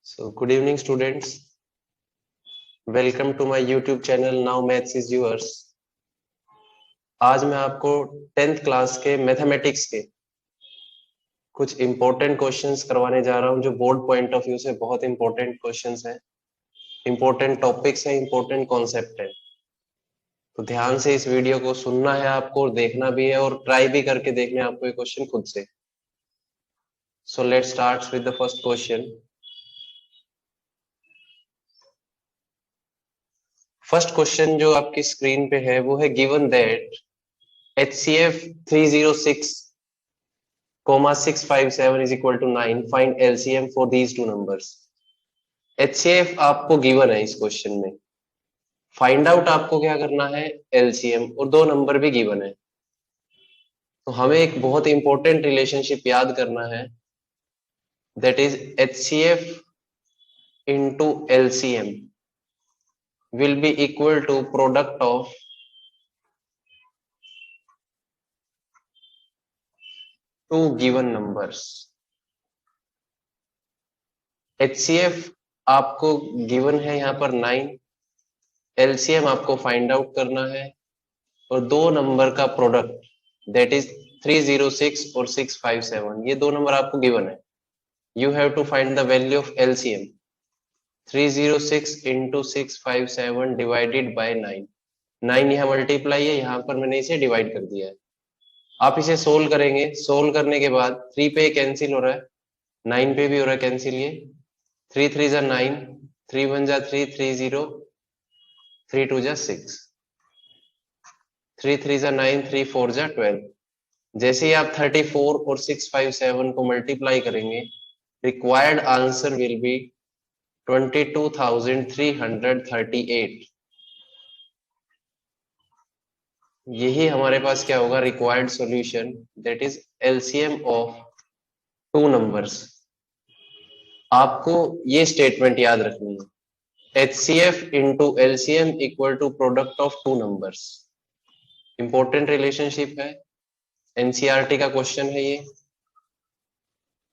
So, good evening, students. Welcome to my YouTube channel. Now Maths is yours. आज मैं आपको 10th class के mathematics के कुछ इंपॉर्टेंट क्वेश्चंस करवाने जा रहा हूं जो बोर्ड पॉइंट ऑफ व्यू से बहुत इंपॉर्टेंट क्वेश्चंस हैं, इंपॉर्टेंट टॉपिक्स हैं, इंपॉर्टेंट कॉन्सेप्ट है। तो ध्यान से इस वीडियो को सुनना है आपको और देखना भी है और ट्राई भी करके देखना है आपको ये क्वेश्चन खुद से। So let's start with the first question. First question जो आपकी स्क्रीन पे है वो है given that HCF 306, 657 is equal to 9. Find LCM for these two numbers. HCF आपको गिवन है इस क्वेश्चन में, फाइंड आउट आपको क्या करना है LCM, और दो नंबर भी गिवन है। तो हमें एक बहुत इंपॉर्टेंट रिलेशनशिप याद करना है, that is HCF into LCM will be equal to product of two given numbers. HCF आपको गिवन है यहाँ पर 9, LCM आपको फाइंड आउट करना है और दो नंबर का प्रोडक्ट दैट इज 306 और 657, ये दो नंबर आपको गिवन है। You have to find the value of LCM। 306 into 657 divided by 9, 9 यहाँ मल्टीप्लाई है, यहाँ पर मैंने इसे डिवाइड कर दिया है। आप इसे सोल्व करेंगे, सोल्व करने के बाद 3 पे कैंसिल हो रहा है, 9 पे भी हो रहा है कैंसिल, ये 3 3 जा 9, 3 1 जा 3, 3 0, 3 2 जा 6, 3 3 जा 9, 3 4 जा 12। जैसे ही आप 34 और 657 को मल्टीप्लाई करेंगे, रिक्वायर्ड आंसर विल बी 22,338। यही हमारे पास क्या होगा, required solution, that is LCM of two numbers. आपको ये स्टेटमेंट याद रखनी है, HCF into LCM equal to product of two numbers. Important relationship है, NCERT का क्वेश्चन है ये।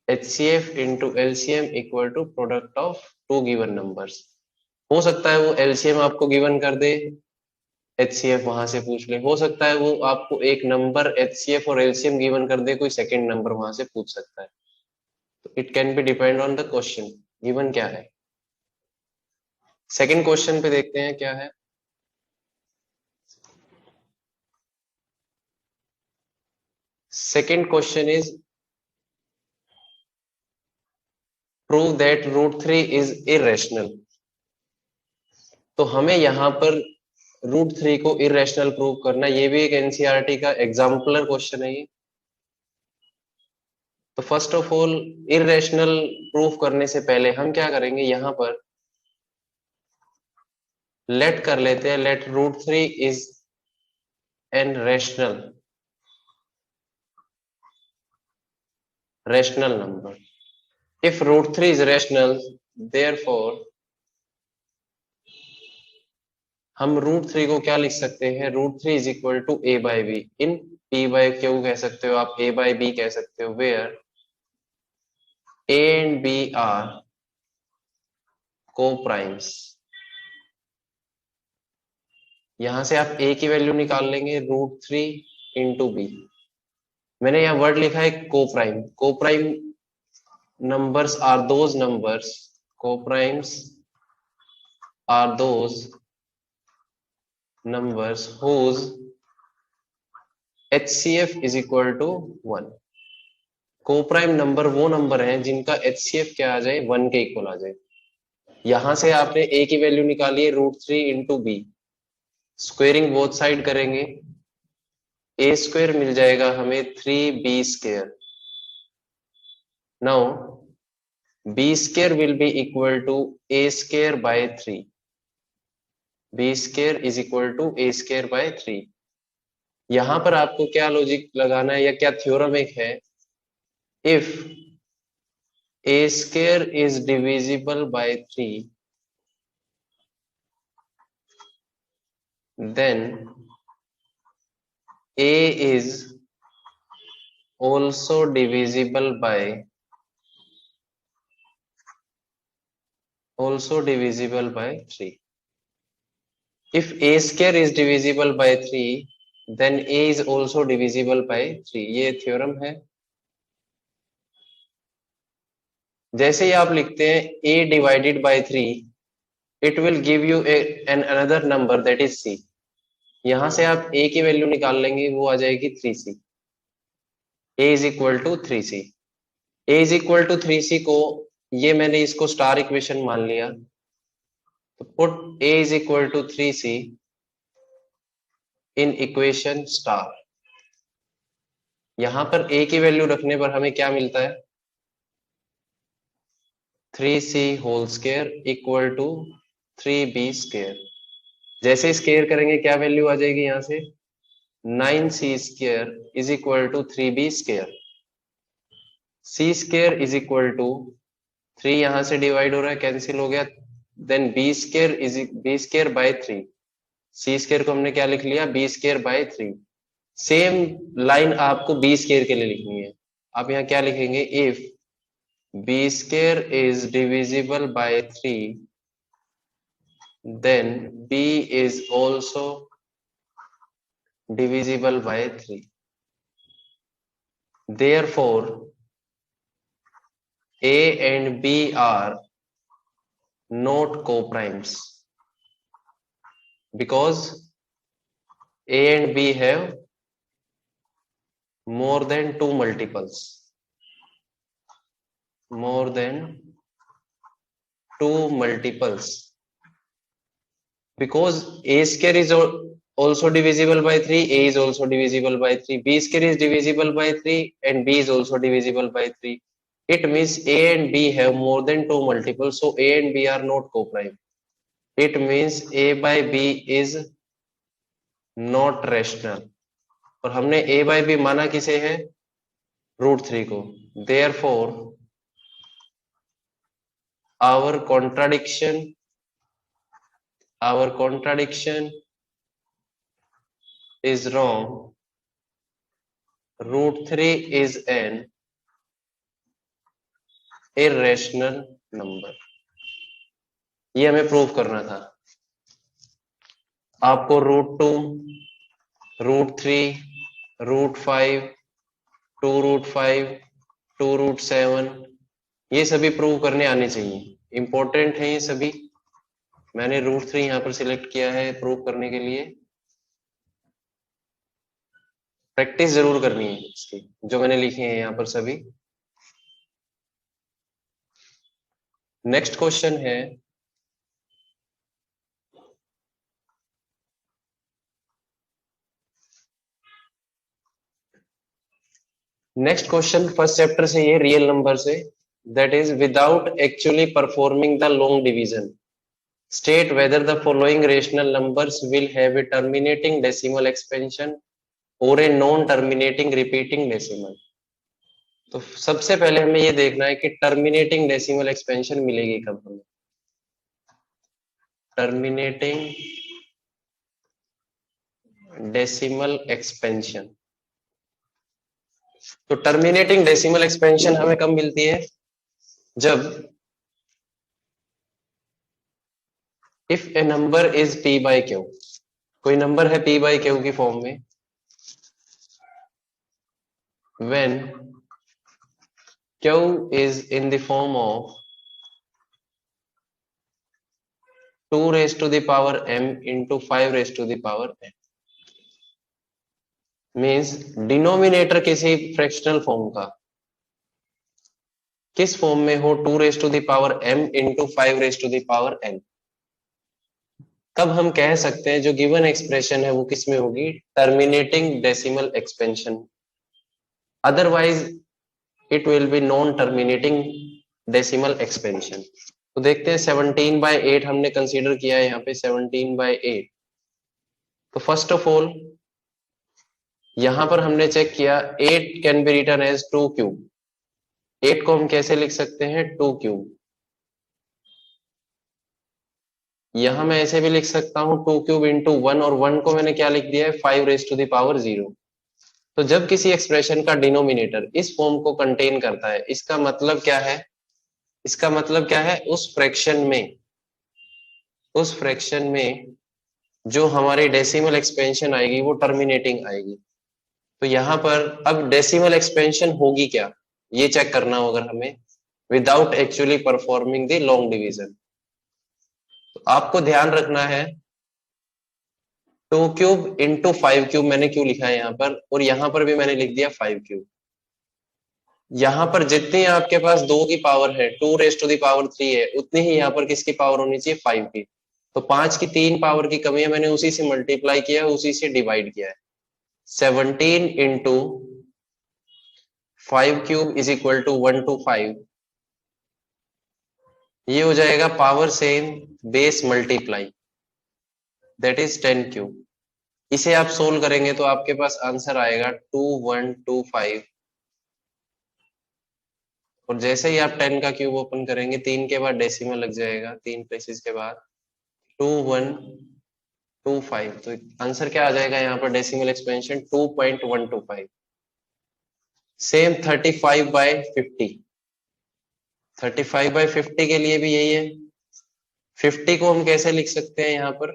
HCF into LCM equal to product of two given numbers. हो सकता है वो LCM आपको गिवन कर दे, HCF वहां से पूछ ले। हो सकता है वो आपको एक नंबर HCF और LCM गिवन कर दे, कोई सेकंड नंबर वहां से पूछ सकता है। तो it can be depend on the question given क्या है। सेकंड क्वेश्चन पे देखते हैं क्या है। Second question is prove that √3 is irrational. तो हमें यहाँ पर √3 को इरेशनल प्रूव करना, ये भी एक NCERT का एग्जाम्पलर क्वेश्चन है ये। तो first of all irrational proof करने से पहले हम क्या करेंगे, यहाँ पर लेट कर लेते हैं, let √3 is an rational number. If √3 is rational, therefore हम √3 को क्या लिख सकते हैं, √3 is equal to A/B in P/Q कह सकते हो आप, A/B कह सकते हो, where A and B are co-primes। यहां से आप A की वैल्यू निकाल लेंगे, √3 इंटू B। मैंने यहाँ वर्ड लिखा है co-prime. Co-prime numbers are those numbers, co-primes are those numbers whose HCF is equal to 1। Co-prime number वो नंबर हैं जिनका HCF क्या आ जाए, 1 के इक्वल आ जाए। यहां से आपने A की वैल्यू निकाली है, √3 into B। Squaring both side करेंगे, A² मिल जाएगा हमें 3B²। Now B² will be equal to A² by 3। B² is equal to A² by 3। यहां पर आपको क्या लॉजिक लगाना है या क्या थ्योरम एक है, if A² is divisible by 3, then A is also divisible by also divisible by 3. If a square is divisible by 3, then a is also divisible by 3. ये थ्योरम है. जैसे ही आप लिखते हैं a divided by 3, it will give you another number, that is c. यहां से आप a की वैल्यू निकाल लेंगे, वो आ जाएगी 3c. a is equal to 3c. a is equal to 3c को, ये मैंने इसको स्टार इक्वेशन मान लिया, तो put a is equal to 3c in equation star. यहां पर a की वैल्यू रखने पर हमें क्या मिलता है? 3c whole square equal to 3b square. जैसे स्क्वायर करेंगे क्या वैल्यू आ जाएगी यहां से? 9c square is equal to 3b square. c square is equal to 3, यहां से डिवाइड हो रहा है, कैंसिल हो गया. Then b square by 3. c square को हमने क्या लिख लिया? b square by 3. Same line आपको b स्क्वायर के लिए लिखनी है. आप यहाँ क्या लिखेंगे? If b square is divisible by 3, then b is also divisible by 3. Therefore, a and b are not co-primes because a and b have more than 2 multiples. More than 2 multiples. Because a square is also divisible by 3, a is also divisible by 3, b square is divisible by 3 and b is also divisible by 3. It means a and b have more than 2 multiples, so a and b are not co-prime. It means a by b is not rational. और हमने a by b माना किसे है? √3 को. Therefore, our contradiction is wrong. √3 is an irrational number. ये हमें prove करना था. आपको √2, √3, √5, 2√5, 2√7 ये सभी प्रूव करने आने चाहिए. इंपॉर्टेंट है ये सभी. मैंने √3 यहां पर सिलेक्ट किया है प्रूव करने के लिए. प्रैक्टिस जरूर करनी है इसकी, जो मैंने लिखे हैं यहां पर सभी. नेक्स्ट क्वेश्चन है फर्स्ट चैप्टर से, ये रियल नंबर से. That is without actually performing the long division, state whether the following rational numbers will have a terminating decimal expansion or a non-terminating repeating decimal. तो सबसे पहले हमें ये देखना है कि टर्मिनेटिंग डेसिमल एक्सपेंशन मिलेगी कब हमें. Terminating decimal expansion. तो टर्मिनेटिंग डेसिमल एक्सपेंशन हमें कब मिलती है? जब if a number is p by q, कोई नंबर है p by q की फॉर्म में, when q is in the form of 2 raised to the power m into 5 raised to the power n. Means denominator किसी fractional form का किस form में हो? 2 raised to the power m into 5 raised to the power n. तब हम कह सकते हैं जो गिवन एक्सप्रेशन है वो किस में होगी? Terminating decimal expansion. Otherwise it will be non terminating decimal expansion. तो देखते हैं 17/8 हमने कंसीडर किया है यहाँ पे 17/8. तो फर्स्ट ऑफ ऑल यहां पर हमने चेक किया 8 can be written as 2 cube. 8 को हम कैसे लिख सकते हैं? 2 क्यूब. यहां मैं ऐसे भी लिख सकता हूं 2 क्यूब इंटू 1, और 1 को मैंने क्या लिख दिया है? 5 रेज टू द पावर 0. तो जब किसी एक्सप्रेशन का डिनोमिनेटर इस फॉर्म को कंटेन करता है, इसका मतलब क्या है? इसका मतलब क्या है, उस फ्रैक्शन में जो हमारी डेसिमल एक्सपेंशन आएगी वो टर्मिनेटिंग आएगी। तो यहाँ पर अब डेसिमल एक्सपेंशन होगी क्या, ये चेक करना होगा हमें, without actually performing the long division. तो आपको ध्यान रखना है 2 क्यूब इंटू 5 क्यूब मैंने क्यों लिखा है यहाँ पर, और यहाँ पर भी मैंने लिख दिया 5 क्यूब। यहाँ पर जितनी आपके पास 2 की पावर है, 2 रेज टू दी पावर 3 है, उतनी ही यहाँ पर किसकी पावर होनी चाहिए, 5 की। तो 5 की 3 पावर की कमी है, मैंने उसी से मल्टीप्लाई किया है, उसी से डिवाइड किया है। 17 into 5 cube is equal to 125, ये हो जाएगा power same base multiply, that is 10 cube. इसे आप सोल्व करेंगे तो आपके पास आंसर आएगा 2125, और जैसे ही आप 10 का क्यूब ओपन करेंगे 3 के बाद डेसिमल लग जाएगा, 3 प्लेसेस के बाद 2125। तो आंसर क्या आ जाएगा यहाँ पर, डेसिमल एक्सपेंशन 2.125। सेम 35/50, 35/50 के लिए भी यही है। 50 को हम कैसे लिख सकते हैं यहाँ पर,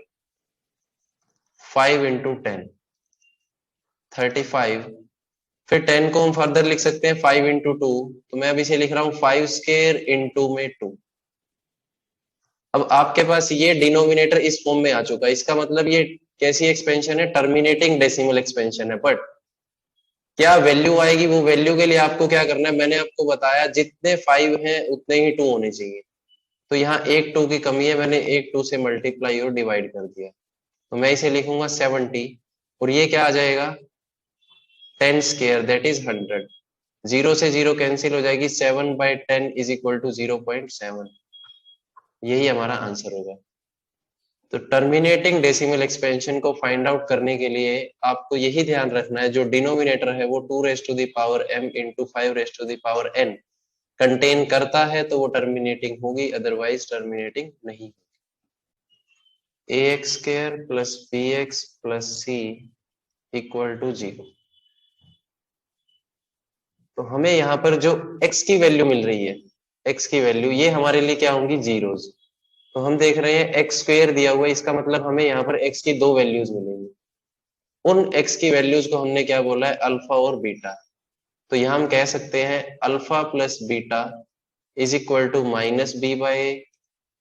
5 इंटू 10, 35। फिर 10 को हम फर्दर लिख सकते हैं 5 इंटू 2, तो मैं अब इसे लिख रहा हूँ 5 स्क्वायर इंटू में 2। अब आपके पास ये डिनोमिनेटर इस फॉर्म में आ चुका है, इसका मतलब ये कैसी एक्सपेंशन है, टर्मिनेटिंग डेसिमल एक्सपेंशन है। बट क्या वैल्यू आएगी, वो वैल्यू के लिए आपको क्या करना है, मैंने आपको बताया जितने 5 हैं उतने ही 2 होने चाहिए। तो यहाँ एक 2 की कमी है, मैंने एक 2 से मल्टीप्लाई और डिवाइड कर दिया, तो मैं इसे लिखूंगा 70, और ये क्या आ जाएगा 10 स्क्वायर, दैट इज 100। 0 से 0 कैंसिल हो जाएगी, 7/10 इज इक्वल टू 0.7, यही हमारा आंसर होगा। तो टर्मिनेटिंग डेसिमल एक्सपेंशन को फाइंड आउट करने के लिए आपको यही ध्यान रखना है, जो डिनोमिनेटर है वो 2 raise to the power m into 5 raise to the power n contain करता है, तो वो टर्मिनेटिंग होगी, अदरवाइज टर्मिनेटिंग नहीं। ax square plus bx plus c equal to 0। तो हमें यहाँ पर जो x की वैल्यू मिल रही है, x की वैल्यू ये हमारे लिए क्या होंगी, जीरोज। तो हम देख रहे हैं एक्स स्क्वायर दिया हुआ है, इसका मतलब हमें यहाँ पर x की 2 वैल्यूज मिलेंगी। उन x की वैल्यूज को हमने क्या बोला है, अल्फा और बीटा। तो यहाँ हम कह सकते हैं alpha plus beta is equal to minus B by A,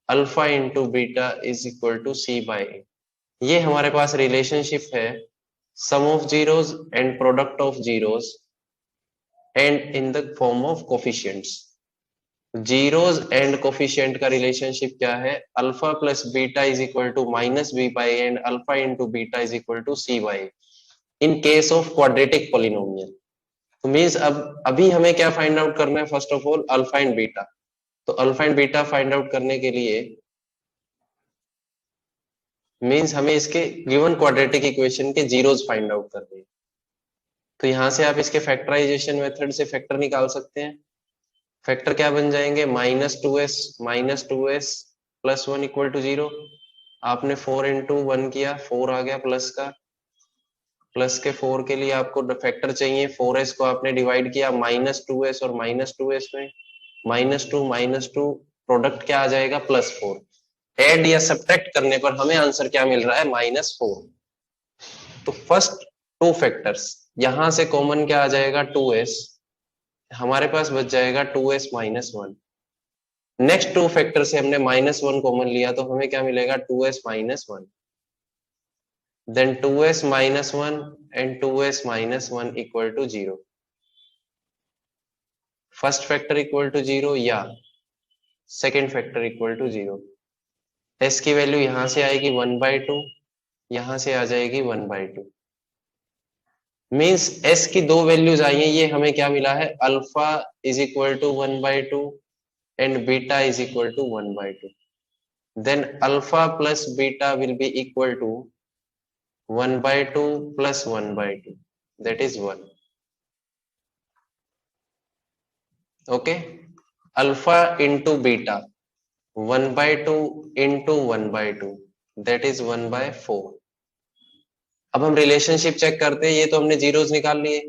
alpha into beta is equal to C by A. ये हमारे पास रिलेशनशिप है sum of zeros and product of zeros and in the form of coefficients. Zeros and coefficient का relationship क्या है, alpha plus beta is equal to minus B by and alpha into beta is equal to C by in case of quadratic polynomial. तो means अब अभी हमें क्या find out करना है, first of all alpha and beta. तो alpha and beta find out करने के लिए मीन्स हमें इसके गिवन क्वाड्रेटिक इक्वेशन के जीरोज फाइंड आउट करने हैं। तो यहां से आप इसके फैक्टराइजेशन मेथड से फैक्टर निकाल सकते हैं। फैक्टर क्या बन जाएंगे, -2s प्लस 1 इक्वल टू 0। आपने 4 इंटू 1 किया, 4 आ गया प्लस का, प्लस के 4 के लिए आपको फैक्टर चाहिए, 4s को आपने डिवाइड किया -2s और -2s में, -2 प्रोडक्ट क्या आ जाएगा, +4। ऐड या सब्ट्रैक्ट करने पर हमें आंसर क्या मिल रहा है, -4। तो फर्स्ट 2 फैक्टर्स, यहां से कॉमन क्या आ जाएगा, 2s, हमारे पास बच जाएगा 2s - 1। नेक्स्ट 2 फैक्टर से हमने -1 कॉमन लिया, तो हमें क्या मिलेगा, 2s - 1, then 2s - 1 and 2s - 1 equal to 0। First factor equal to 0 या second factor equal to 0। s की वैल्यू यहां से आएगी 1/2, यहां से आ जाएगी 1/2। मीन्स s की 2 वैल्यूज आई हैं, ये हमें क्या मिला है, alpha is equal to 1/2 and beta is equal to 1/2। then alpha plus beta will be equal to 1/2 plus 1/2, that is 1. Okay, alpha into beta 1/2 into 1/2, that is 1/4। अब हम रिलेशनशिप चेक करते हैं, ये तो हमने जीरोस निकाल लिए।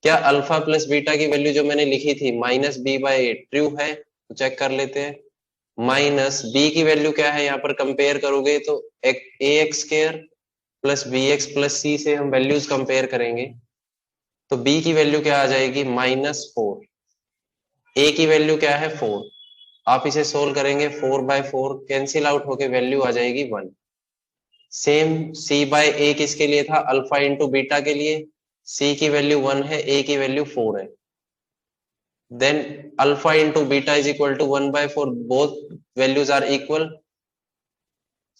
क्या अल्फा प्लस बीटा की वैल्यू जो मैंने लिखी थी -b/a ट्रू है, तो चेक कर लेते हैं। माइनस बी की वैल्यू क्या है, यहाँ पर कंपेयर करोगे तो a x square plus b x plus c से हम वैल्यूज कंपेयर करेंगे, तो बी की वैल्यू क्या आ जाएगी, -4। ए की वैल्यू क्या है, 4। आप इसे सोल्व करेंगे, 4/4 कैंसिल आउट होके वैल्यू आ जाएगी 1। सेम C/A किसके लिए था, अल्फा इंटू बीटा के लिए। C की वैल्यू 1 है, A की वैल्यू 4 है। Then alpha into beta is equal to 1/4, both values are equal.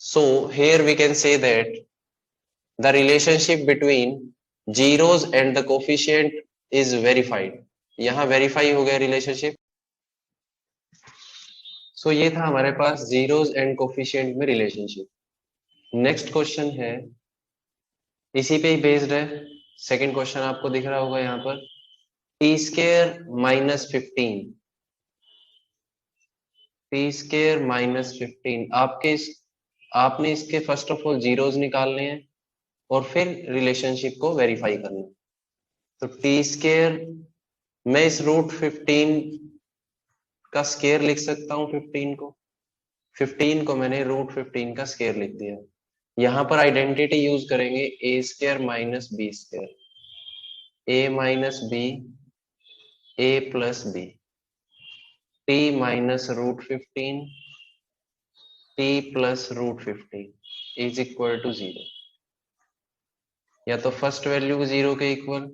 So here we can say that the relationship between zeros and the coefficient is verified. यहाँ verify हो गया relationship. सो ये था हमारे पास zeros and coefficient में relationship. Next question है, इसी पे ही बेस्ड है। सेकंड क्वेश्चन आपको दिख रहा होगा यहाँ पर, टी स्केयर -15, टी स्केयर -15। आपने इसके फर्स्ट ऑफ ऑल जीरोस निकालने हैं और फिर रिलेशनशिप को वेरीफाई करना है। तो टी स्केयर, मैं इस √15 का स्केयर लिख सकता हूँ, 15 को मैंने √15 का स्केयर लिख दिया। यहाँ पर आइडेंटिटी यूज करेंगे, a square minus b square, a minus b, a plus b, t minus √15, t plus √15 is equal to 0। या तो फर्स्ट वैल्यू 0 के इक्वल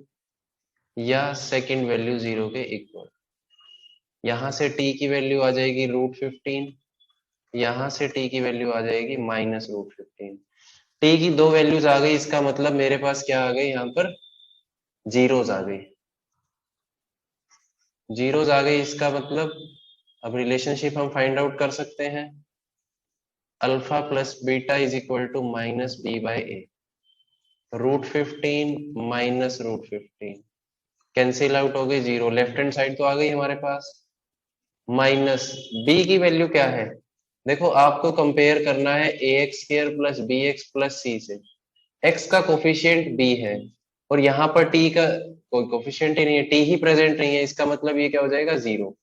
या सेकंड वैल्यू 0 के इक्वल। यहां से t की वैल्यू आ जाएगी √15, यहां से t की वैल्यू आ जाएगी -√15। t की दो वैल्यूज आ गई, इसका मतलब मेरे पास क्या आ गई, यहाँ पर जीरोस आ गई, जीरोस आ गई। इसका मतलब अब रिलेशनशिप हम फाइंड आउट कर सकते हैं, alpha plus beta is equal to -b/a। √15 minus √15 cancel out हो गई, 0। लेफ्ट हैंड साइड तो आ गई हमारे पास। माइनस बी की वैल्यू क्या है, देखो आपको कंपेयर करना है a x square plus b x plus c से। एक्स का कोफिशिएंट बी है और यहाँ पर टी का कोई कोफिशिएंट ही नहीं है, टी ही प्रेजेंट नहीं है, इसका मतलब ये क्या हो जाएगा, 0।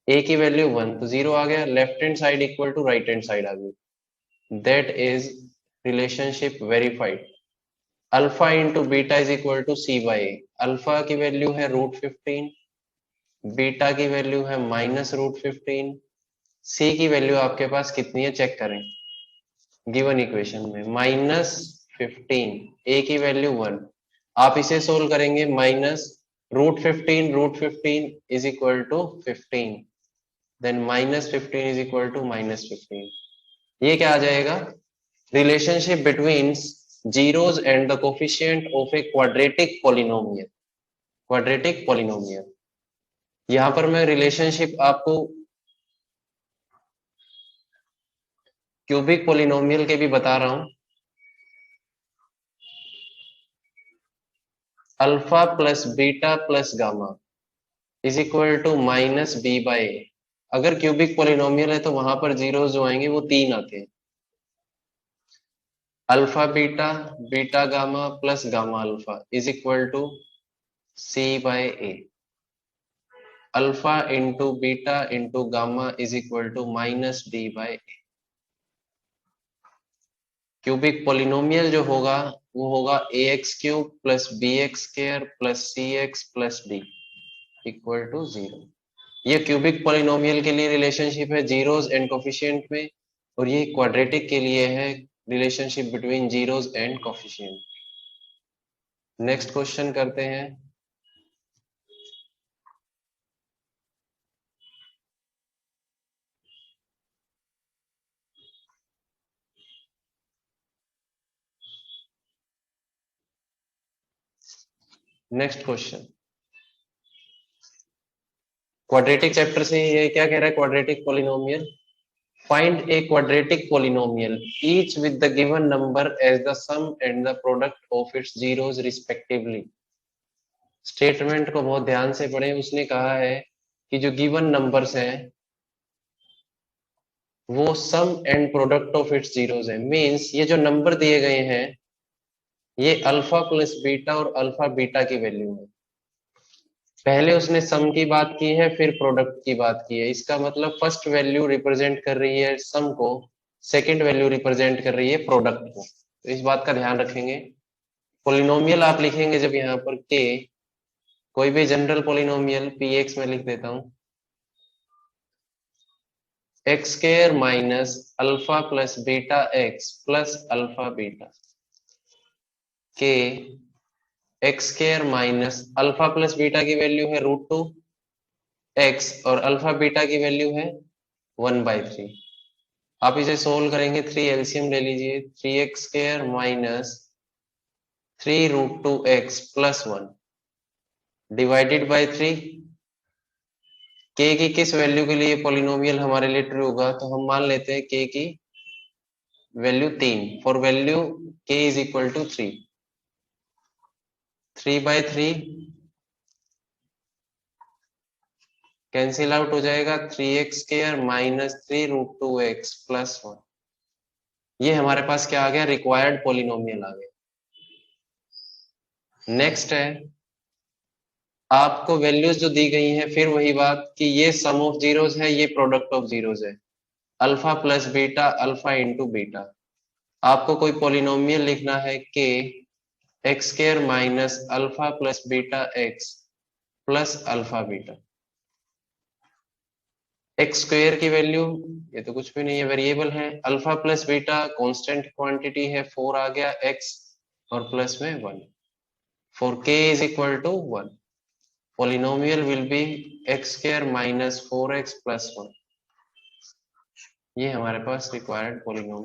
ए की वैल्यू 1, तो 0 आ गया। Left hand side equal to right hand side आ गई। That is relationship verified. Alpha into beta is equal to C/A। Alpha की वैल्यू है √15, बीटा की वैल्यू है -√15, सी की वैल्यू आपके पास कितनी है चेक करें, गिवन इक्वेशन में -15, ए की वैल्यू 1। आप इसे सोल्व करेंगे, -√15 is equal to 15, then -15 is equal to -15। ये क्या आ जाएगा, relationship between zeros and the coefficient of a quadratic polynomial. Quadratic polynomial, यहां पर मैं रिलेशनशिप आपको क्यूबिक पॉलिनोमियल के भी बता रहा हूं। Alpha plus beta plus gamma is equal to -b/a। अगर क्यूबिक पॉलिनोमियल है तो वहां पर जीरोस जो आएंगे वो 3 आते हैं, alpha beta, beta gamma plus gamma alpha is equal to C/A। Alpha into beta into gamma is equal to -d/a। Cubic polynomial जो होगा वो होगा ax³ plus bx² plus cx plus d equal to 0। ये cubic polynomial के लिए relationship है zeros and coefficient में, और ये क्वाड्रेटिक के लिए है relationship between zeros and coefficient. Next question करते हैं। नेक्स्ट क्वेश्चन क्वाड्रेटिक चैप्टर से ये क्या कह रहा है, quadratic polynomial. Find a quadratic polynomial each with the given number as the sum and the product of its zeros respectively। Statement को बहुत ध्यान से पढ़ें। उसने कहा है कि जो गिवन नंबर्स हैं वो sum and product of its zeros है। मींस ये जो नंबर दिए गए हैं ये अल्फा प्लस बीटा और अल्फा बीटा की वैल्यू है। पहले उसने सम की बात की है, फिर प्रोडक्ट की बात की है। इसका मतलब फर्स्ट वैल्यू रिप्रेजेंट कर रही है सम को, सेकंड वैल्यू रिप्रेजेंट कर रही है प्रोडक्ट को। तो इस बात का ध्यान रखेंगे। पोलिनोमियल आप लिखेंगे जब यहाँ पर के, कोई भी जनरल पोलिनोमियल पी एक्स में लिख देता हूं, x square minus alpha plus beta x plus alpha beta के x square minus alpha plus beta की वैल्यू है √2 एक्स और अल्फा बीटा की वैल्यू है 1/3। आप इसे सोल्व करेंगे, 3 एलसीएम ले लीजिए, 3x square minus 3√2x plus 1 divided by 3। के की किस वैल्यू के लिए पॉलिनोमियल हमारे लिए ट्रू होगा, तो हम मान लेते हैं के की value 3, for value k is equal to 3, 3/3 cancel out हो जाएगा, 3x square minus 3√2x plus 1। ये हमारे पास क्या आ गया, रिक्वायर्ड पॉलिनोमियल आ गया। नेक्स्ट है, आपको वैल्यूज जो दी गई हैं, फिर वही बात कि ये सम ऑफ जीरोज है, ये प्रोडक्ट ऑफ जीरोज है, alpha plus beta alpha into beta. आपको कोई पॉलिनोमियल लिखना है के x square minus alpha plus beta x plus alpha beta. X square की वैल्यू ये तो कुछ भी नहीं है, वेरिएबल है। Alpha plus beta constant quantity है, 4 आ गया, एक्स और प्लस में 1, फॉर k इज इक्वल टू 1 polynomial will be x square minus 4x plus 1। ये हमारे पास रिक्वायर्ड पॉलिनोमियल